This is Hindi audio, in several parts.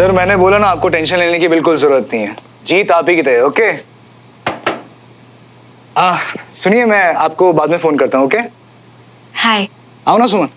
सर मैंने बोला ना, आपको टेंशन लेने की बिल्कुल जरूरत नहीं है। जीत आप ही की तय। ओके सुनिए, मैं आपको बाद में फोन करता हूँ। Okay hi. आओ ना सुमन,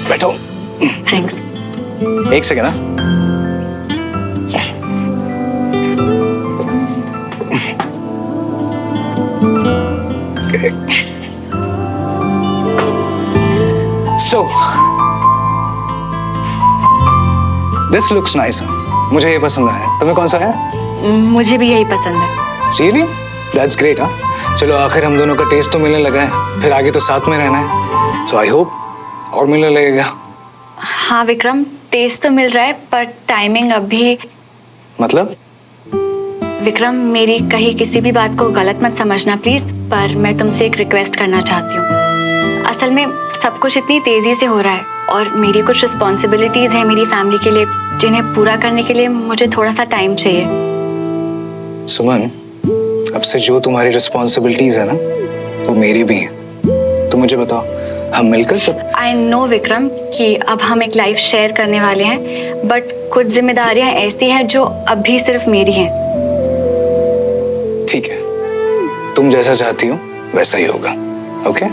बैठो। थैंक्स। एक सेकेंड ना। So, this looks nice. मुझे ये पसंद है। तुम्हें कौन सा है? मुझे भी यही पसंद है। Really? That's great, हाँ? चलो आखिर हम दोनों का टेस्ट तो मिलने लगा है, फिर आगे तो साथ में रहना है। So I hope और मिलने लगेगा। हाँ विक्रम, टेस्ट तो मिल रहा है पर टाइमिंग अभी। मतलब? विक्रम, मेरी कहीं किसी भी बात को गलत मत समझना प्लीज, पर मैं तुमसे एक रिक्वेस्ट करना चाहती हूँ। असल में सब कुछ इतनी तेजी से हो रहा है और मेरी कुछ रिस्पॉन्सिबिलिटीज है मेरी फैमिली के लिए, जिन्हें पूरा करने के लिए मुझे थोड़ा सा टाइम चाहिए। सुमन, अब से जो तुम्हारी रिस्पॉन्सिबिलिटीज है ना, वो मेरी भी है। तो मुझे बताओ, हम मिलकर सब। आई नो विक्रम कि अब हम एक लाइफ शेयर करने वाले हैं, बट कुछ जिम्मेदारियां ऐसी हैं जो अभी सिर्फ मेरी हैं। ठीक है, तुम जैसा चाहती हो वैसा ही होगा। ओके?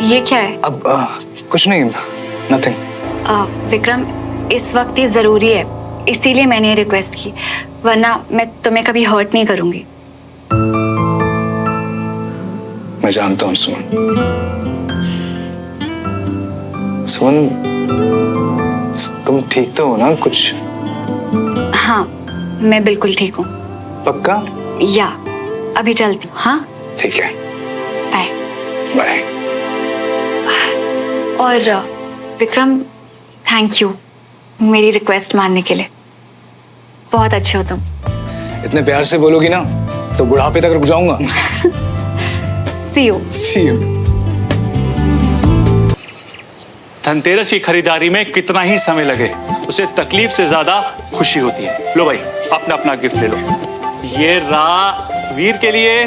ये क्या है? अब कुछ नहीं, नथिंग। विक्रम, इस वक्त ये जरूरी है, इसीलिए मैंने ये रिक्वेस्ट की, वरना मैं तुम्हें कभी हर्ट नहीं करूंगी। मैं जानता हूँ सुमन। सुमन, तुम ठीक तो हो ना? कुछ? हाँ, मैं बिल्कुल ठीक हूँ। पक्का? या अभी चलती हूँ। हाँ ठीक है, बाय। बाय। और विक्रम, थैंक यू मेरी रिक्वेस्ट मानने के लिए। बहुत अच्छे हो तुम। इतने प्यार से बोलोगी ना तो बुढ़ापे तक रुक जाऊंगा। See you. See you. Dhanteras की खरीदारी में कितना ही समय लगे, उसे तकलीफ से ज्यादा खुशी होती है। लो भाई, अपना अपना गिफ्ट ले लो। ये वीर के लिए,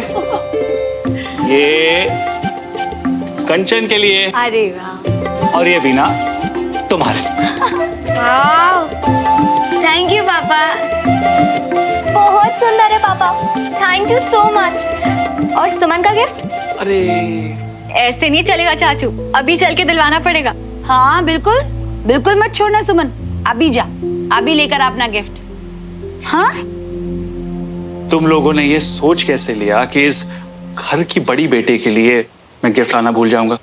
ये कंचन के लिए, अरे वाह, और ये बीना तुम्हारे। थैंक यू पापा, बहुत सुंदर है पापा, थैंक यू सो मच। और सुमन का गिफ्ट? अरे ऐसे नहीं चलेगा चाचू, अभी चल के दिलवाना पड़ेगा। हाँ बिल्कुल, बिल्कुल मत छोड़ना सुमन, अभी जा, अभी लेकर अपना गिफ्ट। हाँ, तुम लोगों ने ये सोच कैसे लिया कि इस घर की बड़ी बेटे के लिए मैं गिफ्ट लाना भूल जाऊंगा?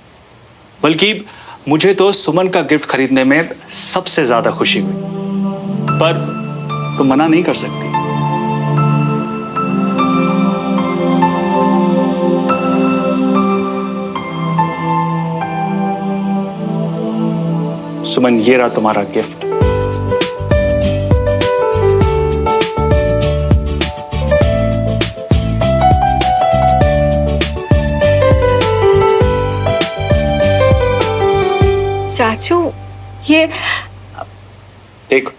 बल्कि मुझे तो सुमन का गिफ्ट खरीदने में सबसे ज्यादा खुशी हुई, पर तुम मना नहीं कर सकती। सुमन, ये रहा तुम्हारा गिफ्ट। चाचू, ये देख,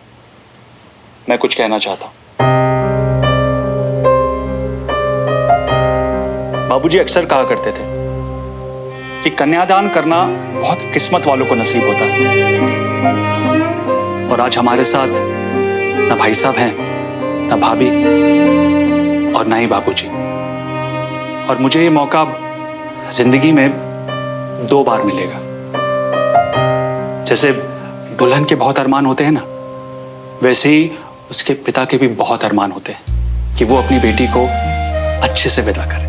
मैं कुछ कहना चाहता हूं। बाबूजी अक्सर कहा करते थे कि कन्यादान करना बहुत किस्मत वालों को नसीब होता है, और आज हमारे साथ ना भाई साहब हैं, ना भाभी, और ना ही बाबूजी। और मुझे ये मौका जिंदगी में 2 बार मिलेगा। जैसे दुल्हन के बहुत अरमान होते हैं ना, वैसे ही उसके पिता के भी बहुत अरमान होते हैं कि वो अपनी बेटी को अच्छे से विदा करे।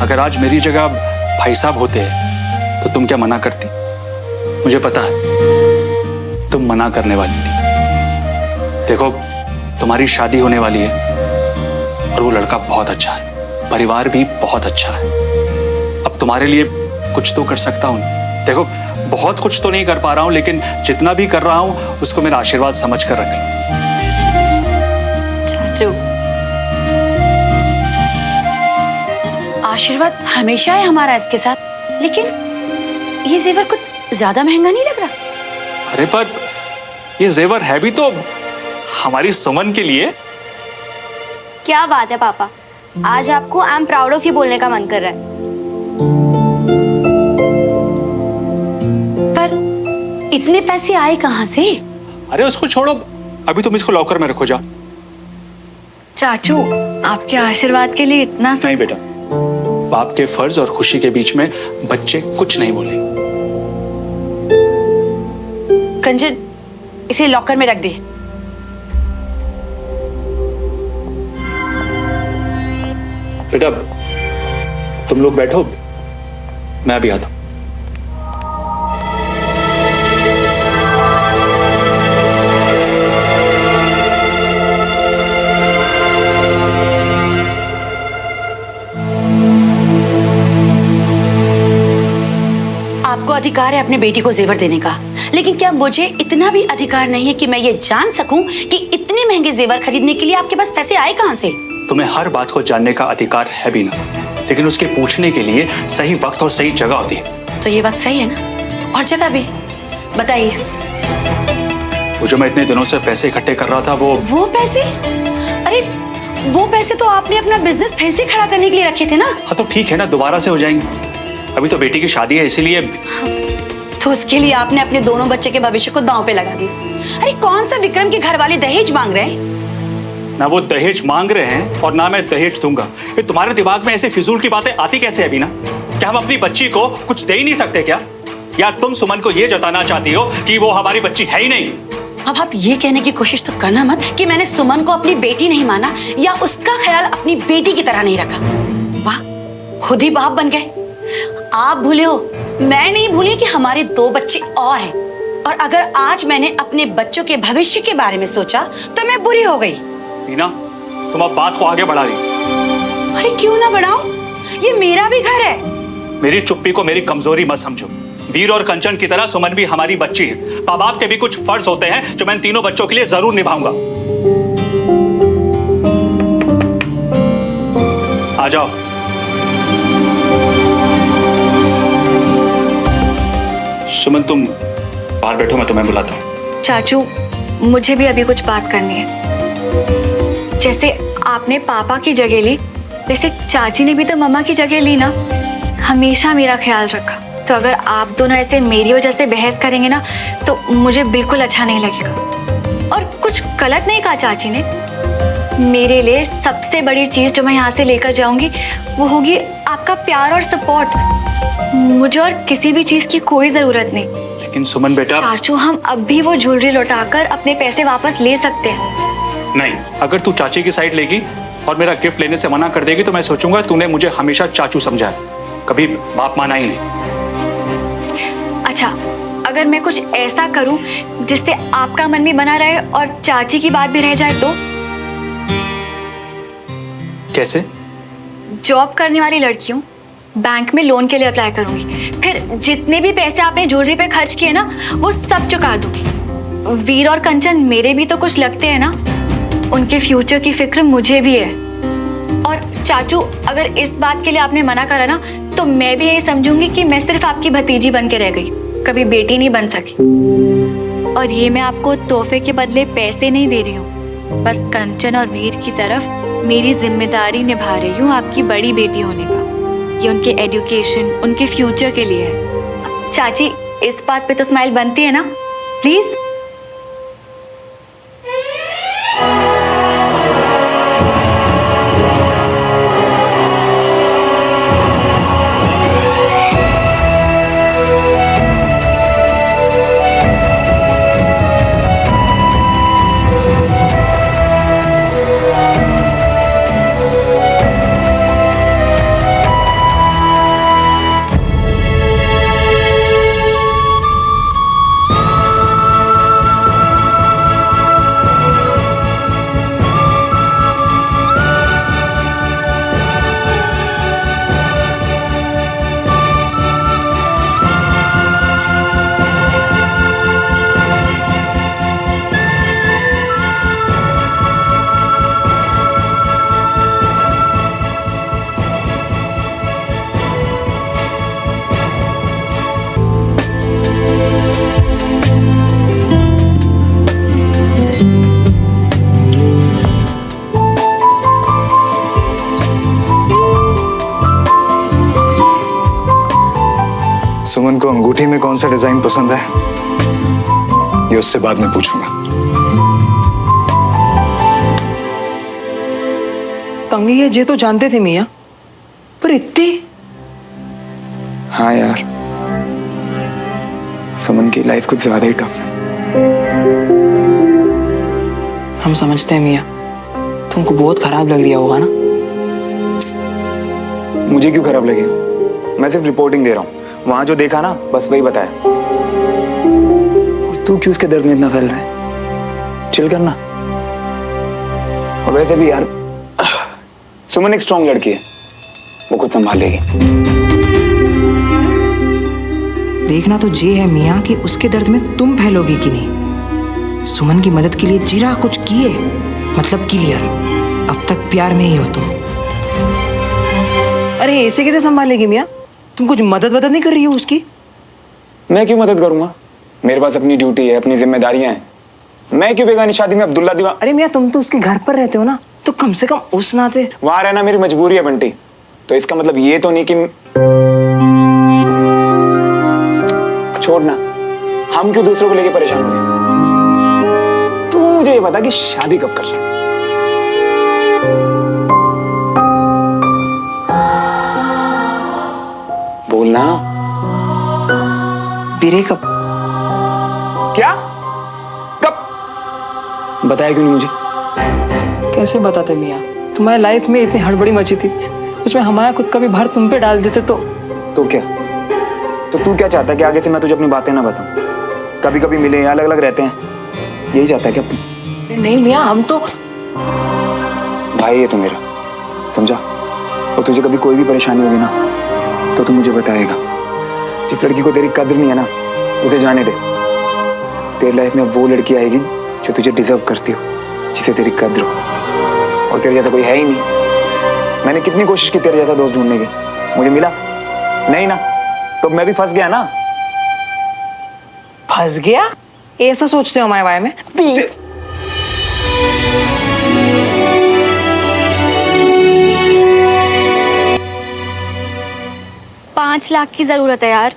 अगर आज मेरी जगह भाई साहब होते तो तुम क्या मना करती? मुझे पता है तुम मना करने वाली थी। देखो, तुम्हारी शादी होने वाली है और वो लड़का बहुत अच्छा है, परिवार भी बहुत अच्छा है। अब तुम्हारे लिए कुछ तो कर सकता हूं। देखो, बहुत कुछ तो नहीं कर पा रहा हूं, लेकिन जितना भी कर रहा हूं उसको मेरा आशीर्वाद समझ कर रख लो। चाचू, आशीर्वाद हमेशा है हमारा इसके साथ, लेकिन ये जेवर कुछ ज्यादा महंगा नहीं लग रहा? अरे पर ये जेवर है भी तो हमारी सुमन के लिए। क्या बात है पापा, आज आपको I am proud of you बोलने का मन कर रहा है। इतने पैसे आए कहाँ से? अरे उसको छोड़ो, अभी तुम इसको लॉकर में रखो जा। चाचू, आपके आशीर्वाद के लिए इतना नहीं बेटा, बाप के फर्ज और खुशी के बीच में बच्चे कुछ नहीं बोले। कंचन, इसे लॉकर में रख दे। बेटा तुम लोग बैठो, मैं अभी आता हूं। आपको अधिकार है अपने बेटी को जेवर देने का, लेकिन क्या मुझे इतना भी अधिकार नहीं है कि मैं ये जान सकूं कि इतने महंगे जेवर खरीदने के लिए आपके पास पैसे आए कहां से? तुम्हें हर बात को जानने का अधिकार है भी ना, लेकिन उसके पूछने के लिए सही वक्त और सही जगह होती है। तो ये वक्त सही है ना, और जगह भी बताइए। वो जो मैं इतने दिनों से पैसे इकट्ठे कर रहा था, वो पैसे? अरे वो पैसे तो आपने अपना बिजनेस फिर से खड़ा करने के लिए रखे थे ना। हाँ तो ठीक है ना, दोबारा से हो जाएंगे। अभी तो बेटी की शादी है, इसीलिए। तो उसके लिए आपने अपने दोनों बच्चे के भविष्य को दांव पे लगा दिया। अरे कौन सा विक्रम के घर वाले दहेज मांग रहे हैं? ना वो दहेज मांग रहे हैं और ना मैं दहेज दूंगा। ये तुम्हारे दिमाग में ऐसे फिजूल की बातें आती कैसे है बीना? क्या हम अपनी बच्ची को कुछ दे ही नहीं सकते क्या? या तुम सुमन को ये जताना चाहती हो कि वो हमारी बच्ची है ही नहीं? अब आप ये कहने की कोशिश तो करना मत कि मैंने सुमन को अपनी बेटी नहीं माना या उसका ख्याल अपनी बेटी की तरह नहीं रखा। वाह, खुद ही बाप बन गए। आप भूले हो, मैं नहीं भूली कि हमारे 2 बच्चे और हैं। और अगर आज मैंने अपने बच्चों के भविष्य के बारे में सोचा तो मैं बुरी हो गई। बीना, तुम अब बात को आगे बढ़ा रही। अरे क्यों ना बढ़ाऊं? ये मेरा भी घर है। मेरी चुप्पी को मेरी कमजोरी मत समझो। वीर और कंचन की तरह सुमन भी हमारी बच्ची है। माँ बाप के भी कुछ फर्ज होते हैं जो मैं इन तीनों बच्चों के लिए जरूर निभाऊंगा। आ जाओ। सुमन तुम बाहर बैठो, मैं तुम्हें बुलाता हूँ। चाचू, मुझे भी अभी कुछ बात करनी है। जैसे आपने पापा की जगह ली, वैसे चाची ने भी तो मम्मा की जगह ली ना। हमेशा मेरा ख्याल रखा। तो अगर आप दोनों ऐसे मेरी वजह से बहस करेंगे ना, तो मुझे बिल्कुल अच्छा नहीं लगेगा। और कुछ गलत नहीं कहा चाची ने। मेरे लिए सबसे बड़ी चीज जो मैं यहाँ से लेकर जाऊंगी वो होगी आपका प्यार और सपोर्ट। मुझे और किसी भी चीज की कोई जरूरत नहीं। लेकिन सुमन बेटा, चाचू, हम अब भी वो ज्वेलरी लौटाकर अपने पैसे वापस ले सकते हैं। नहीं, अगर तू चाची की साइड लेगी और मेरा गिफ्ट लेने से मना कर देगी तो मैं सोचूंगा तूने मुझे हमेशा चाचू समझा है, कभी बाप माना ही नहीं। अच्छा, अगर मैं कुछ ऐसा करूं जिससे आपका मन भी बना रहे और चाची की बात भी रह जाए तो? कैसे? जॉब करने वाली लड़की हूं, बैंक में लोन के लिए अप्लाई करूंगी। फिर जितने भी पैसे आपने ज्वेलरी पे खर्च किए ना, वो सब चुका दूंगी। वीर और कंचन मेरे भी तो कुछ लगते हैं ना, उनके फ्यूचर की फिक्र मुझे भी है। और चाचू, अगर इस बात के लिए आपने मना करा ना, तो मैं भी यही समझूंगी कि मैं सिर्फ आपकी भतीजी बन के रह गई, कभी बेटी नहीं बन सकी। और ये मैं आपको तोहफे के बदले पैसे नहीं दे रही हूँ, बस कंचन और वीर की तरफ मेरी जिम्मेदारी निभा रही हूँ आपकी बड़ी बेटी होने का। ये उनके एजुकेशन, उनके फ्यूचर के लिए है। चाची, इस बात पे तो स्माइल बनती है ना, प्लीज। सुमन को अंगूठी में कौन सा डिजाइन पसंद है? उससे बाद में पूछूंगा। तंगी है ये तो जानते थे मियाँ, पर इतनी। हाँ यार, सुमन की लाइफ कुछ ज्यादा ही टफ है। हम समझते हैं मियाँ, तुमको बहुत खराब लग रहा होगा ना। मुझे क्यों खराब लगेगा? मैं सिर्फ रिपोर्टिंग दे रहा हूँ। वहां जो देखा ना बस वही बताया। और तू क्यों उसके दर्द में इतना फैल रहा है? चिल करना। और वैसे भी यार, सुमन एक स्ट्रॉन्ग लड़की है, वो खुद संभालेगी। देखना तो ये है मियाँ कि उसके दर्द में तुम फैलोगी कि नहीं। सुमन की मदद के लिए जीरा कुछ किए, मतलब क्लियर। अब तक प्यार में ही हो तुम। अरे ऐसे कैसे संभालेगी मियाँ? तुम कुछ मदद वदद नहीं कर रही हो उसकी? मैं क्यों मदद करूंगा? मेरे पास अपनी ड्यूटी है, अपनी जिम्मेदारियां हैं। मैं क्यों बेगानी शादी में अब्दुल्ला दीवान? अरे मियाँ तुम तो उसके घर पर रहते हो ना, तो कम से कम उस नाते। वहां रहना मेरी मजबूरी है बंटी। तो इसका मतलब ये तो नहीं कि छोड़ना, हम क्यों दूसरों को लेके परेशान हो रहे हैं? तू मुझे ये बता कि शादी कब कर रहा है? बोलना। ब्रेकअप। क्या? कब? बताया क्यों नहीं मुझे? कैसे बताते मियाँ? तुम्हारी लाइफ में इतनी हड़बड़ी मची थी, उसमें हमारा खुद का भी भार तुम पे डाल देते तो क्या? तो तू क्या चाहता है कि आगे से मैं तुझे अपनी बातें ना बताऊं? कभी कभी मिले, अलग अलग रहते हैं, यही चाहता है क्या तू? नहीं मियाँ, हम तो भाई है तू मेरा, समझा? और तुझे कभी कोई भी परेशानी होगी ना तो तू मुझे बताएगा। जिस लड़की को तेरी कद्र नहीं है ना, उसे जाने दे। तेरी लाइफ में वो लड़की आएगी जो तुझे डिजर्व करती हो, जिसे तेरी कद्र हो। और तेरे जैसा कोई है ही नहीं। मैंने कितनी कोशिश की तेरे जैसा दोस्त ढूंढने की, मुझे मिला नहीं ना, तो मैं भी फंस गया ना। फंस गया? ऐसा सोचते हो हमारे बारे में? 5 लाख की जरूरत है यार।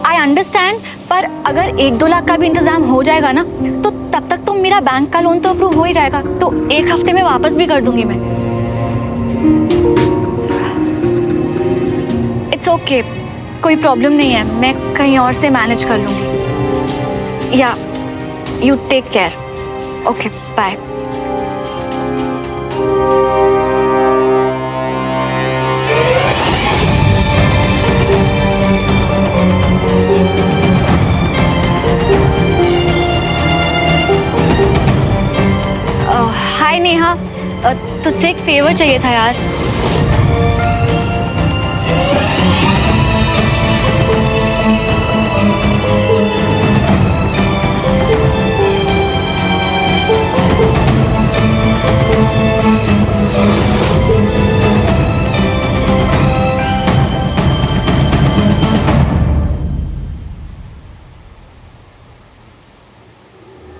आई अंडरस्टैंड, पर अगर 1-2 लाख का भी इंतजाम हो जाएगा ना, तो तब तक तो मेरा बैंक का लोन तो अप्रूव हो ही जाएगा, तो 1 हफ्ते में वापस भी कर दूंगी मैं। इट्स ओके, कोई प्रॉब्लम नहीं है, मैं कहीं और से मैनेज कर लूंगी। या you take care. Okay, bye. Hi Neha, तुझसे एक फेवर चाहिए था यार।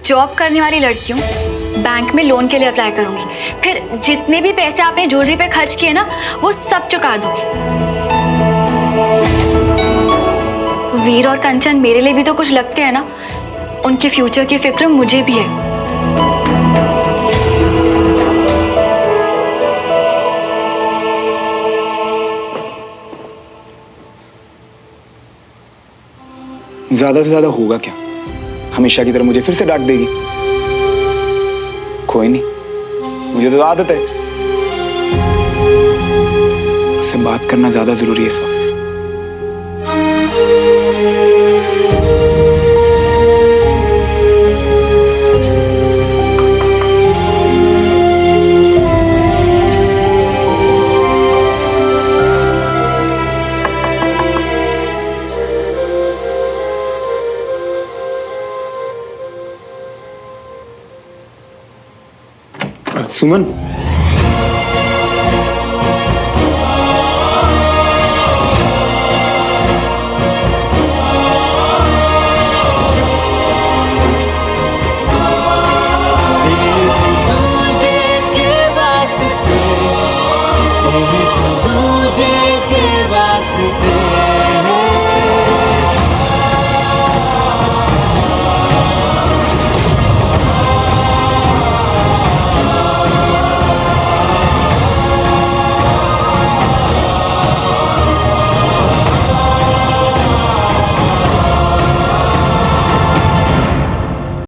जॉब करने वाली लड़कियों बैंक में लोन के लिए अप्लाई करूंगी, फिर जितने भी पैसे आपने ज्वेलरी पे खर्च किए ना, वो सब चुका दूंगी। वीर और कंचन मेरे लिए भी तो कुछ लगते हैं ना, उनके फ्यूचर की फिक्र मुझे भी है। ज्यादा से ज्यादा होगा क्या? हमेशा की तरह मुझे फिर से डांट देगी? कोई नहीं, मुझे तो आदत है। उससे बात करना ज्यादा जरूरी है इस वक्त। सुमन, दूजे के वास्ते